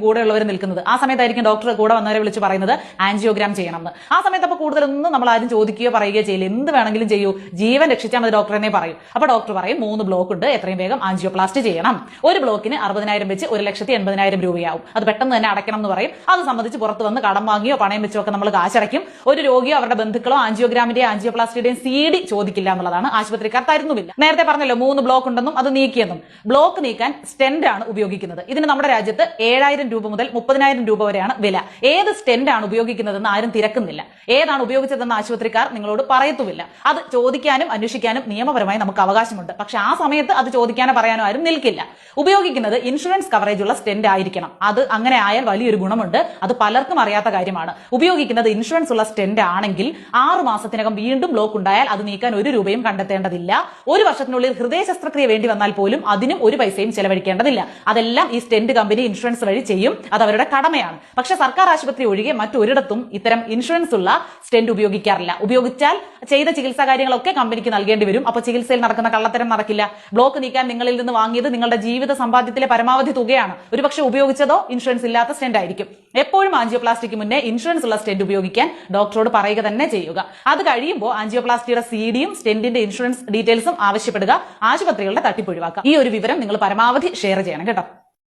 കൂടെയുള്ളവർ നിൽക്കുന്നത്. ആ സമയത്തായിരിക്കും ഡോക്ടർ കൂടെ വന്നവരെ വിളിച്ച് പറയുന്നത് ആൻജിയോഗ്രാം ചെയ്യണമെന്ന്. ആ സമയത്ത് അപ്പോൾ കൂടുതലൊന്നും നമ്മൾ ആരും ചോദിക്കുകയോ പറയുകയോ ചെയ്യില്ല. എന്ത് വേണമെങ്കിലും ചെയ്യൂ, ജീവൻ രക്ഷിച്ചാൽ മതി ഡോക്ടറിനെ പറയും. അപ്പോൾ ഡോക്ടർ പറയും 3 ബ്ലോക്ക് ഉണ്ട്, എത്രയും വേഗം ആൻജിയോപ്ലാസ്റ്റി ചെയ്യണം. ഒരു ബ്ലോക്കിന് 60,000 വെച്ച് 1,80,000 രൂപയാവും. അത് പെട്ടെന്ന് തന്നെ അടയ്ക്കണം എന്ന് പറയും. അത് സംബന്ധിച്ച് പുറത്ത് വന്ന് കടം വാങ്ങിയോ പണയം വെച്ചോ ഒക്കെ നമ്മൾ കാശടയ്ക്കും. ഒരു രോഗിയോ അവരുടെ ബന്ധുക്കളോ ആൻജിയോഗ്രാമിന്റെയും ആൻജിയോപ്ലാസ്റ്റിയുടെയും CD ചോദിക്കില്ല എന്നുള്ളതാണ് ആശുപത്രിക്കാർ തരുന്നുമില്ല. നേരത്തെ പറഞ്ഞല്ലോ 3 ബ്ലോക്ക് ഉണ്ടെന്നും അത് നീക്കിയെന്നും. ബ്ലോക്ക് നീക്കാൻ സ്റ്റെന്റ് ആണ് ഉപയോഗിക്കുന്നത്. ഇതിന് നമ്മുടെ രാജ്യത്ത് 7,000 രൂപ മുതൽ 30,000 രൂപ വരെയാണ് വില. ഏത് സ്റ്റെന്റ് ആണ് ഉപയോഗിക്കുന്നതെന്ന് ആരും തിരക്കുന്നില്ല. ഏതാണ് ഉപയോഗിച്ചതെന്ന് ആശുപത്രിക്കാർ നിങ്ങളോട് പറയത്തുമില്ല. അത് ചോദിക്കാനും അന്വേഷിക്കാനും നിയമപരമായി നമുക്ക് അവകാശമുണ്ട്. പക്ഷെ ആ സമയത്ത് അത് ചോദിക്കാനോ പറയാനോ ആരും നിൽക്കില്ല. ഉപയോഗിക്കുന്നത് ഇൻഷുറൻസ് കവറേജ് ഉള്ള സ്റ്റെന്റ് ആയിരിക്കണം. അത് അങ്ങനെ ആയാൽ വലിയൊരു ഗുണമുണ്ട്. അത് പലർക്കും അറിയാത്ത കാര്യമാണ്. ഉപയോഗിക്കുന്നത് ഇൻഷുറൻസ് ഉള്ള സ്റ്റെന്റ് ആണെങ്കിൽ 6 മാസത്തിനകം വീണ്ടും ബ്ലോക്ക് ഉണ്ടായാൽ അത് നീക്കാൻ 1 രൂപയും കണ്ടെത്തേണ്ടതില്ല. 1 വർഷത്തിനുള്ളിൽ ഹൃദയ ശസ്ത്രക്രിയ വേണ്ടി വന്നാൽ പോലും അതിനും 1 പൈസയും ചെലവഴിക്കേണ്ടതില്ല. അതെല്ലാം ഈ സ്റ്റെന്റ് കമ്പനി ഇൻഷുറൻസ് വഴി ചെയ്യും. അത് അവരുടെ കടമയാണ്. പക്ഷെ സർക്കാർ ആശുപത്രി ഒഴികെ മറ്റൊരിടത്തും ഇത്തരം ഇൻഷുറൻസ് ഉള്ള സ്റ്റെന്റ് ഉപയോഗിക്കാറില്ല. ഉപയോഗിച്ചാൽ ചെയ്ത ചികിത്സാ കാര്യങ്ങളൊക്കെ കമ്പനിക്ക് നൽകേണ്ടി വരും. അപ്പോൾ ചികിത്സയിൽ നടക്കുന്ന കള്ളത്തരം നടക്കില്ല. ബ്ലോക്ക് നീക്കാൻ നിങ്ങളിൽ നിന്ന് വാങ്ങിയത് നിങ്ങളുടെ ജീവിത സമ്പാദ്യത്തിലെ പരമാവധി തുകയാണ്. ഒരുപക്ഷെ ഉപയോഗിച്ചതോ ഇൻഷുറൻസ് ഇല്ലാത്ത സ്റ്റെന്റ് ആയിരിക്കും. എപ്പോഴും ആൻജിയോപ്ലാസ്റ്റിക്ക് മുന്നേ ഇൻഷുറൻസ് ഉള്ള സ്റ്റെന്റ് ഉപയോഗിക്കാൻ ഡോക്ടറോട് പറയുക തന്നെ ചെയ്യുക. അത് കഴിയുമ്പോൾ ആൻജിയോപ്ലാസ്റ്റിയുടെ CD-യും സ്റ്റെന്റിന്റെ ഇൻഷുറൻസ് ഡീറ്റെയിൽസും ആവശ്യപ്പെടുക. ആശുപത്രികളുടെ തട്ടിപ്പൊഴിവാക്കുക. ഈ ഒരു വിവരം നിങ്ങൾ പരമാവധി ഷെയർ ചെയ്യണം കേട്ടോ.